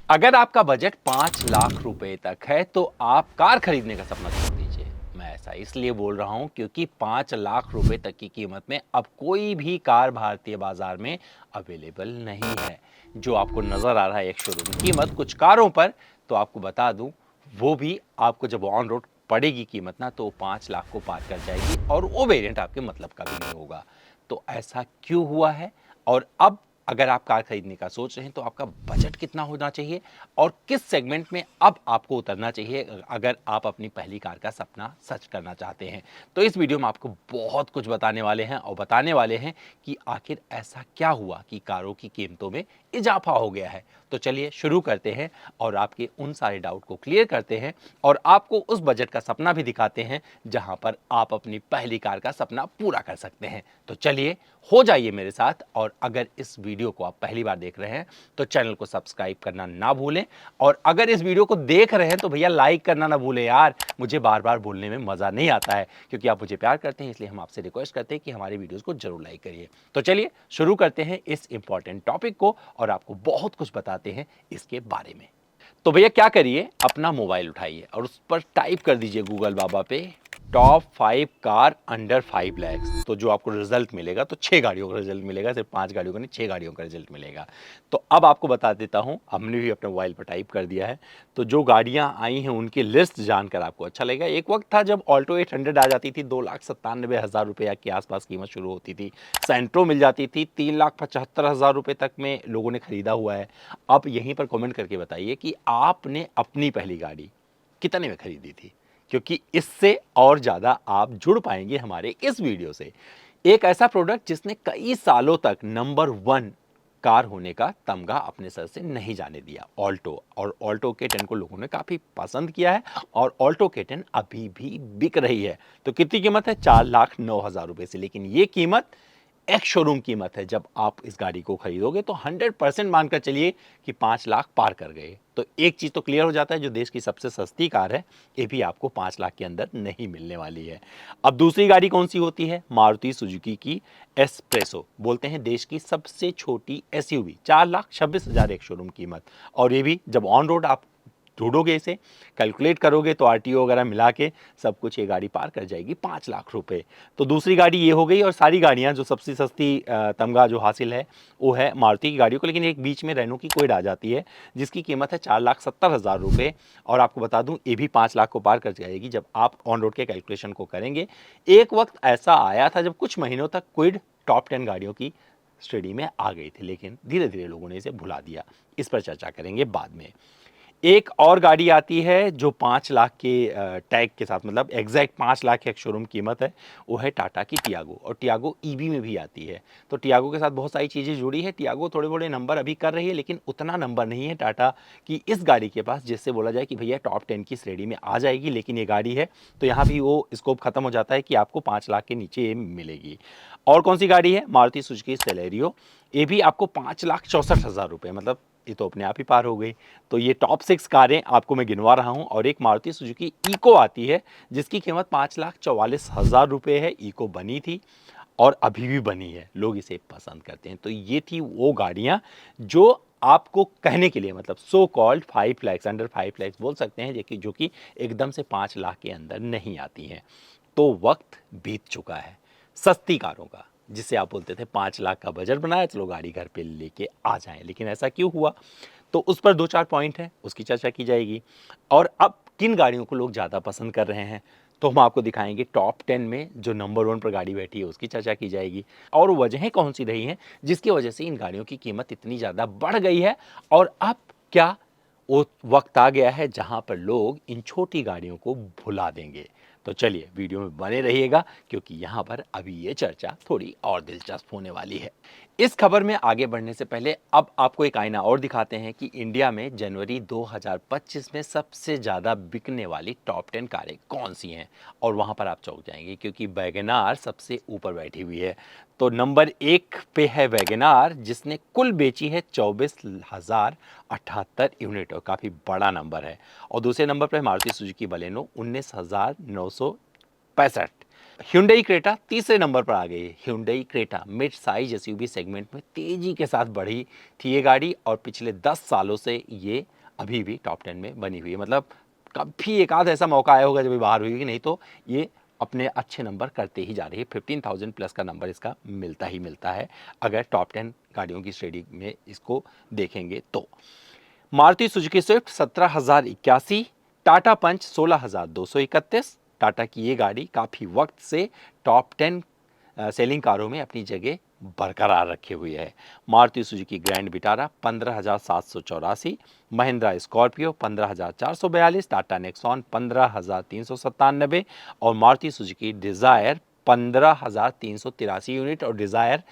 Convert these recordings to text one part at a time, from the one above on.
अगर आपका बजट 5 लाख रुपए तक है तो आप कार खरीदने का सपना छोड़ दीजिए। मैं ऐसा इसलिए बोल रहा हूं क्योंकि 5 लाख रुपए तक की कीमत में अब कोई भी कार भारतीय बाजार में अवेलेबल नहीं है। जो आपको नजर आ रहा है एक शोरूम कीमत कुछ कारों पर, तो आपको बता दूं, वो भी आपको जब ऑन रोड पड़ेगी कीमत ना, तो 5 लाख को पार कर जाएगी और वो वेरिएंट आपके मतलब का भी नहीं होगा। तो ऐसा क्यों हुआ है? और अब अगर आप कार खरीदने का सोच रहे हैं तो आपका बजट कितना होना चाहिए और किस सेगमेंट में अब आपको उतरना चाहिए अगर आप अपनी पहली कार का सपना सच करना चाहते हैं। तो इस वीडियो में आपको बहुत कुछ बताने वाले हैं और बताने वाले हैं कि आखिर ऐसा क्या हुआ कि कारों की कीमतों में इजाफा हो गया है। तो चलिए शुरू करते हैं और आपके उन सारे डाउट को क्लियर करते हैं और आपको उस बजट का सपना भी दिखाते हैं जहां पर आप अपनी पहली कार का सपना पूरा कर सकते हैं। तो चलिए हो जाइए मेरे साथ, और अगर इस वीडियो को आप पहली बार देख रहे हैं तो चैनल को सब्सक्राइब करना ना भूलें, और अगर इस वीडियो को देख रहे हैं तो भैया लाइक करना ना भूलें यार। मुझे बार बार बोलने में मजा नहीं आता है क्योंकि आप मुझे प्यार करते हैं, इसलिए हम आपसे रिक्वेस्ट करते हैं कि हमारे वीडियोस को जरूर लाइक करिए। तो चलिए शुरू करते हैं इस इंपॉर्टेंट टॉपिक को और आपको बहुत कुछ बताते हैं इसके बारे में। तो भैया क्या करिए, अपना मोबाइल उठाइए और उस पर टाइप कर दीजिए गूगल बाबा पे टॉप 5 कार अंडर 5 लाख। तो जो आपको रिजल्ट मिलेगा तो 6 गाड़ियों का रिजल्ट मिलेगा, सिर्फ 5 गाड़ियों का नहीं, 6 गाड़ियों का रिजल्ट मिलेगा। तो अब आपको बता देता हूं, हमने भी अपने मोबाइल पर टाइप कर दिया है। तो जो गाड़ियां आई हैं उनकी लिस्ट जानकर आपको अच्छा लगेगा। एक वक्त था जब ऑल्टो 800 आ जाती थी 2,97,000 रुपये के आसपास कीमत शुरू होती थी। सेंट्रो मिल जाती थी 3,75,000 रुपये तक में लोगों ने खरीदा हुआ है। अब यहीं पर कमेंट करके बताइए कि आपने अपनी पहली गाड़ी कितने में खरीदी थी, क्योंकि इससे और ज्यादा आप जुड़ पाएंगे हमारे इस वीडियो से। एक ऐसा प्रोडक्ट जिसने कई सालों तक नंबर 1 कार होने का तमगा अपने सर से नहीं जाने दिया, ऑल्टो। और ऑल्टो K10 को लोगों ने काफी पसंद किया है और ऑल्टो K10 अभी भी बिक रही है। तो कितनी कीमत है? 4,09,000 रुपए से। लेकिन ये कीमत एक शोरूम कीमत है। जब आप इस गाड़ी को खरीदोगे तो 100% मानकर चलिए कि 5 लाख पार कर गए। तो एक चीज तो क्लियर हो जाता है, जो देश की सबसे सस्ती कार है ये भी आपको 5 लाख के अंदर नहीं मिलने वाली है। अब दूसरी गाड़ी कौन सी होती है? मारुति सुजुकी की एस्प्रेसो, बोलते हैं देश की सबसे छोटी SUV। 4,26,000 एक शोरूम कीमत। और ये भी जब ऑन रोड आप ढूंढोगे, इसे कैलकुलेट करोगे तो RTO वगैरह मिला के सब कुछ ये गाड़ी पार कर जाएगी 5 लाख रुपए। तो दूसरी गाड़ी ये हो गई। और सारी गाड़ियां जो सबसे सस्ती तमगा जो हासिल है वो है मारुति की गाड़ियों को। लेकिन एक बीच में रेनो की क्विड आ जाती है जिसकी कीमत है 4,70,000 रुपए। और आपको बता दूं ये भी 5 लाख को पार कर जाएगी जब आप ऑन रोड के कैलकुलेशन को करेंगे। एक वक्त ऐसा आया था जब कुछ महीनों तक क्विड टॉप 10 गाड़ियों की श्रेणी में आ गई थी, लेकिन धीरे धीरे लोगों ने इसे भुला दिया। इस पर चर्चा करेंगे बाद में। एक और गाड़ी आती है जो 5 लाख के टैग के साथ, मतलब एग्जैक्ट 5 लाख एक शोरूम कीमत है, वो है टाटा की टियागो। और टियागो EV में भी आती है। तो टियागो के साथ बहुत सारी चीज़ें जुड़ी है। टियागो थोड़े बड़े नंबर अभी कर रही है, लेकिन उतना नंबर नहीं है टाटा की इस गाड़ी के पास जिससे बोला जाए कि भैया टॉप 10 की श्रेणी में आ जाएगी। लेकिन ये गाड़ी है तो यहाँ भी वो स्कोप खत्म हो जाता है कि आपको 5 लाख के नीचे ये मिलेगी। और कौन सी गाड़ी है? Maruti Suzuki Celerio. ये भी आपको 5,64,000 रुपये, मतलब ये तो अपने आप ही पार हो गई। तो ये टॉप 6 कारें आपको मैं गिनवा रहा हूं। और एक मारुति सुजुकी इको आती है जिसकी कीमत 5,44,000 रुपये है। इको बनी थी और अभी भी बनी है, लोग इसे पसंद करते हैं। तो ये थी वो गाड़ियां जो आपको कहने के लिए, मतलब so called 5 lakh under 5 lakh बोल सकते हैं, जो कि एकदम से 5 लाख के अंदर नहीं आती हैं। तो वक्त बीत चुका है सस्ती कारों का, जिसे आप बोलते थे 5 लाख का बजट बनाया चलो गाड़ी घर पे लेके आ जाएं। लेकिन ऐसा क्यों हुआ? तो उस पर 2-4 पॉइंट हैं, उसकी चर्चा की जाएगी। और अब किन गाड़ियों को लोग ज़्यादा पसंद कर रहे हैं तो हम आपको दिखाएंगे। टॉप 10 में जो नंबर 1 पर गाड़ी बैठी है उसकी चर्चा की जाएगी। और वजहें कौन सी रही हैं जिसकी वजह से इन गाड़ियों की कीमत इतनी ज़्यादा बढ़ गई है। और अब क्या वो वक्त आ गया है जहां पर लोग इन छोटी गाड़ियों को भुला देंगे। तो चलिए वीडियो में बने रहिएगा क्योंकि यहाँ पर अभी ये चर्चा थोड़ी और दिलचस्प होने वाली है। इस खबर में आगे बढ़ने से पहले अब आपको एक आईना और दिखाते हैं कि इंडिया में जनवरी 2025 में सबसे ज़्यादा बिकने वाली टॉप 10 कारें कौन सी हैं। और वहाँ पर आप चौंक जाएंगे क्योंकि वैगनार सबसे ऊपर बैठी हुई है। तो नंबर 1 पे है वैगनार जिसने कुल बेची है 24,078 यूनिट, और काफ़ी बड़ा नंबर है। और दूसरे नंबर पर Maruti Suzuki Baleno 19,965। Hyundai Creta तीसरे नंबर पर आ गई है। Hyundai Creta mid size SUV segment में तेजी के साथ बढ़ी थी ये गाड़ी, और पिछले 10 सालों से ये अभी भी टॉप 10 में बनी हुई है। मतलब कभी एक आध ऐसा मौका आया होगा जब ये बाहर हुई होगी, नहीं तो ये अपने अच्छे नंबर करते ही जा रही है। 15,000 प्लस का नंबर इसका मिलता ही मिलता है अगर टॉप 10 गाड़ियों की श्रेणी में इसको देखेंगे तो। मारुति सुजुकी स्विफ्ट 17,081, टाटा पंच 16,231। टाटा की ये गाड़ी काफ़ी वक्त से टॉप 10 सेलिंग कारों में अपनी जगह बरकरार रखे हुए है। Maruti Suzuki grand Vitara 15,784, Mahindra Scorpio 15,442, Tata Nexon 15,397 और मारुति सुजुकी डिज़ायर 15,383 यूनिट। और डिज़ायर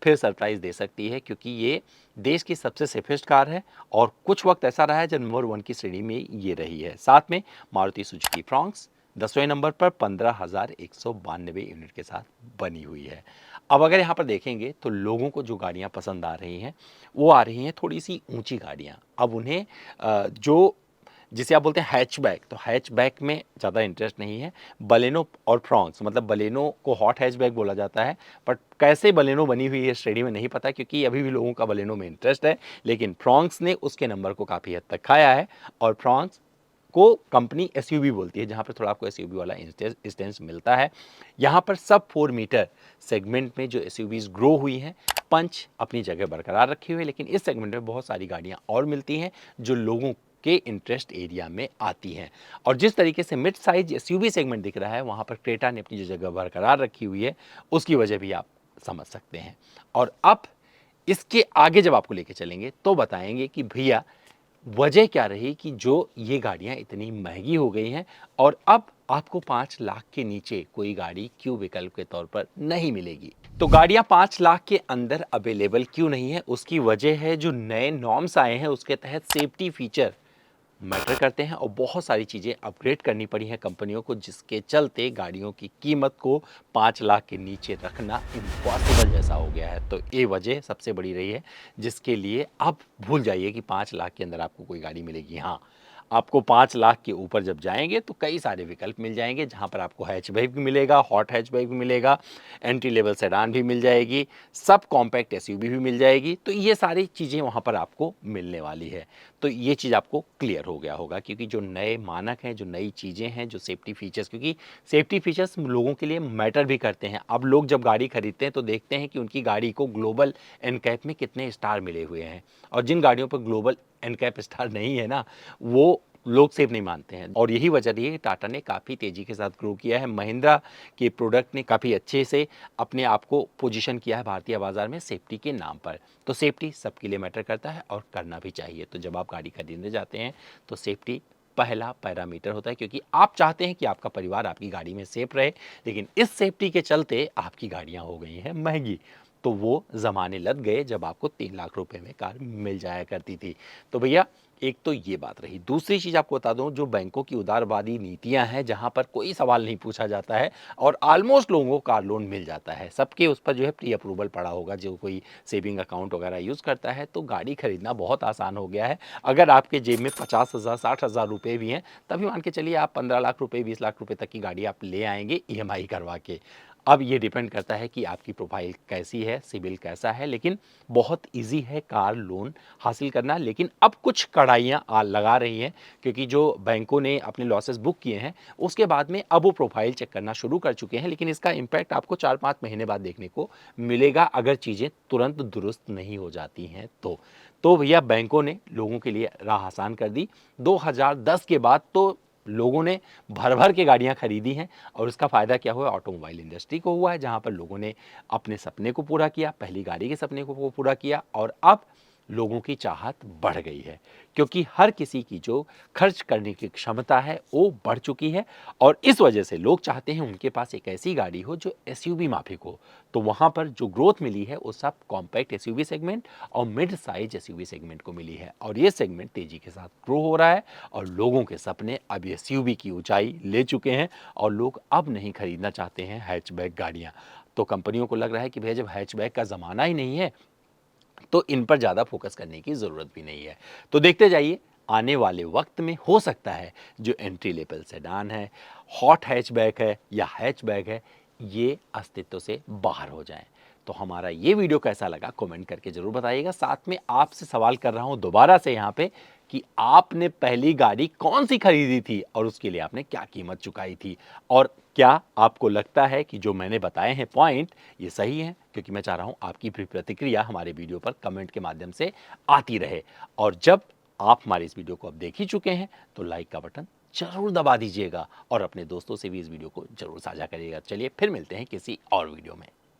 फिर सरप्राइज दे सकती है क्योंकि ये देश की सबसे सेफेस्ट कार है और कुछ वक्त ऐसा रहा है जब नंबर 1 की श्रेणी में ये रही है। साथ में मारुति सुजुकी फ्रॉन्क्स 10वें नंबर पर 15,192 यूनिट के साथ बनी हुई है। अब अगर यहाँ पर देखेंगे तो लोगों को जो गाड़ियाँ पसंद आ रही हैं वो आ रही हैं थोड़ी सी ऊंची गाड़ियाँ। अब उन्हें जो जिसे आप बोलते हैं हैचबैक, तो हैचबैक में ज़्यादा इंटरेस्ट नहीं है। बलेनो और फ्रॉन्क्स, मतलब बलेनो को हॉट हैचबैक बोला जाता है, बट कैसे बलेनो बनी हुई है श्रेणी में नहीं पता क्योंकि अभी भी लोगों का बलेनो में इंटरेस्ट है। लेकिन फ्रॉन्क्स ने उसके नंबर को काफ़ी हद तक खाया है और फ्रॉन्क्स को कंपनी एसयूवी बोलती है, जहाँ पर थोड़ा आपको एसयूवी वाला इंस्टेंस मिलता है। यहाँ पर सब 4 मीटर सेगमेंट में जो एसयूवीज ग्रो हुई हैं, पंच अपनी जगह बरकरार रखी हुई है, लेकिन इस सेगमेंट में बहुत सारी गाड़ियाँ और मिलती हैं जो लोगों के इंटरेस्ट एरिया में आती हैं। और जिस तरीके से मिड साइज एसयूवी सेगमेंट दिख रहा है, वहाँ पर क्रेटा ने अपनी जो जगह बरकरार रखी हुई है, उसकी वजह भी आप समझ सकते हैं। और अब इसके आगे जब आपको लेके चलेंगे तो बताएंगे कि भैया वजह क्या रही कि जो ये गाड़ियां इतनी महंगी हो गई हैं और अब आपको 5 लाख के नीचे कोई गाड़ी क्यों विकल्प के तौर पर नहीं मिलेगी। तो गाड़ियां 5 लाख के अंदर अवेलेबल क्यों नहीं है, उसकी वजह है जो नए नॉर्म्स आए हैं उसके तहत सेफ्टी फीचर मैटर करते हैं और बहुत सारी चीज़ें अपग्रेड करनी पड़ी हैं कंपनियों को, जिसके चलते गाड़ियों की कीमत को 5 लाख के नीचे रखना इम्पॉसिबल जैसा हो गया है। तो ये वजह सबसे बड़ी रही है जिसके लिए अब भूल जाइए कि 5 लाख के अंदर आपको कोई गाड़ी मिलेगी। हाँ, आपको 5 लाख के ऊपर जब जाएंगे तो कई सारे विकल्प मिल जाएंगे, जहां पर आपको हैचबैक भी मिलेगा, हॉट हैचबैक भी मिलेगा, एंट्री लेवल सेडान भी मिल जाएगी, सब कॉम्पैक्ट एसयूवी भी मिल जाएगी। तो ये सारी चीज़ें वहां पर आपको मिलने वाली है। तो ये चीज़ आपको क्लियर हो गया होगा क्योंकि जो नए मानक हैं, जो नई चीज़ें हैं, जो सेफ्टी फीचर्स, क्योंकि सेफ्टी फीचर्स लोगों के लिए मैटर भी करते हैं। अब लोग जब गाड़ी खरीदते हैं तो देखते हैं कि उनकी गाड़ी को ग्लोबल एनकैप में कितने स्टार मिले हुए हैं, और जिन गाड़ियों पर ग्लोबल एनकैप स्टार नहीं है ना, वो लोग सेफ नहीं मानते हैं। और यही वजह रही है कि टाटा ने काफ़ी तेज़ी के साथ ग्रो किया है। महिंद्रा के प्रोडक्ट ने काफ़ी अच्छे से अपने आप को पोजीशन किया है भारतीय बाजार में सेफ्टी के नाम पर। तो सेफ्टी सबके लिए मैटर करता है और करना भी चाहिए। तो जब आप गाड़ी खरीदने जाते हैं तो सेफ्टी पहला पैरामीटर होता है, क्योंकि आप चाहते हैं कि आपका परिवार आपकी गाड़ी में सेफ रहे, लेकिन इस सेफ्टी के चलते आपकी गाड़ियाँ हो गई हैं महंगी। तो वो ज़माने लग गए जब आपको 3 लाख रुपए में कार मिल जाया करती थी। तो भैया एक तो ये बात रही। दूसरी चीज़ आपको बता दूं, जो बैंकों की उदारवादी नीतियां हैं, जहां पर कोई सवाल नहीं पूछा जाता है और ऑलमोस्ट लोगों को कार लोन मिल जाता है, सबके उस पर जो है प्री अप्रूवल पड़ा होगा। जो कोई सेविंग अकाउंट वगैरह यूज़ करता है तो गाड़ी खरीदना बहुत आसान हो गया है। अगर आपके जेब में 50,000 60,000 रुपये भी हैं, तभी मान के चलिए आप 15 लाख रुपये 20 लाख रुपये तक की गाड़ी आप ले आएंगे ईएमआई करवा के। अब ये डिपेंड करता है कि आपकी प्रोफाइल कैसी है, सिबिल कैसा है, लेकिन बहुत इजी है कार लोन हासिल करना। लेकिन अब कुछ कड़ाइयाँ लगा रही हैं, क्योंकि जो बैंकों ने अपने लॉसेस बुक किए हैं उसके बाद में अब वो प्रोफाइल चेक करना शुरू कर चुके हैं, लेकिन इसका इम्पैक्ट आपको 4-5 महीने बाद देखने को मिलेगा अगर चीज़ें तुरंत दुरुस्त नहीं हो जाती हैं तो भैया बैंकों ने लोगों के लिए राह आसान कर दी। 2010 के बाद तो लोगों ने भर भर के गाड़ियां खरीदी हैं और इसका फ़ायदा क्या हुआ, ऑटोमोबाइल इंडस्ट्री को हुआ है, जहां पर लोगों ने अपने सपने को पूरा किया, पहली गाड़ी के सपने को पूरा किया। और अब लोगों की चाहत बढ़ गई है क्योंकि हर किसी की जो खर्च करने की क्षमता है वो बढ़ चुकी है, और इस वजह से लोग चाहते हैं उनके पास एक ऐसी गाड़ी हो जो एसयूवी माफिक हो। तो वहां पर जो ग्रोथ मिली है वो सब कॉम्पैक्ट एसयूवी सेगमेंट और मिड साइज एसयूवी सेगमेंट को मिली है, और ये सेगमेंट तेजी के साथ ग्रो हो रहा है और लोगों के सपने अब एसयूवी की ऊंचाई ले चुके हैं और लोग अब नहीं खरीदना चाहते हैं हैचबैक गाड़ियां। तो कंपनियों को लग रहा है कि भैया जब हैचबैक का ज़माना ही नहीं है तो इन पर ज़्यादा फोकस करने की ज़रूरत भी नहीं है। तो देखते जाइए, आने वाले वक्त में हो सकता है जो एंट्री लेवल सेडान है, हॉट हैचबैक है या हैचबैक है, ये अस्तित्व से बाहर हो जाएं। तो हमारा ये वीडियो कैसा लगा कमेंट करके ज़रूर बताइएगा। साथ में आपसे सवाल कर रहा हूँ दोबारा से यहाँ पे कि आपने पहली गाड़ी कौन सी खरीदी थी और उसके लिए आपने क्या कीमत चुकाई थी। और क्या आपको लगता है कि जो मैंने बताए हैं पॉइंट ये सही हैं? क्योंकि मैं चाह रहा हूं आपकी भी प्रतिक्रिया हमारे वीडियो पर कमेंट के माध्यम से आती रहे। और जब आप हमारे इस वीडियो को अब देख ही चुके हैं तो लाइक का बटन जरूर दबा दीजिएगा और अपने दोस्तों से भी इस वीडियो को जरूर साझा करिएगा। चलिए फिर मिलते हैं किसी और वीडियो में।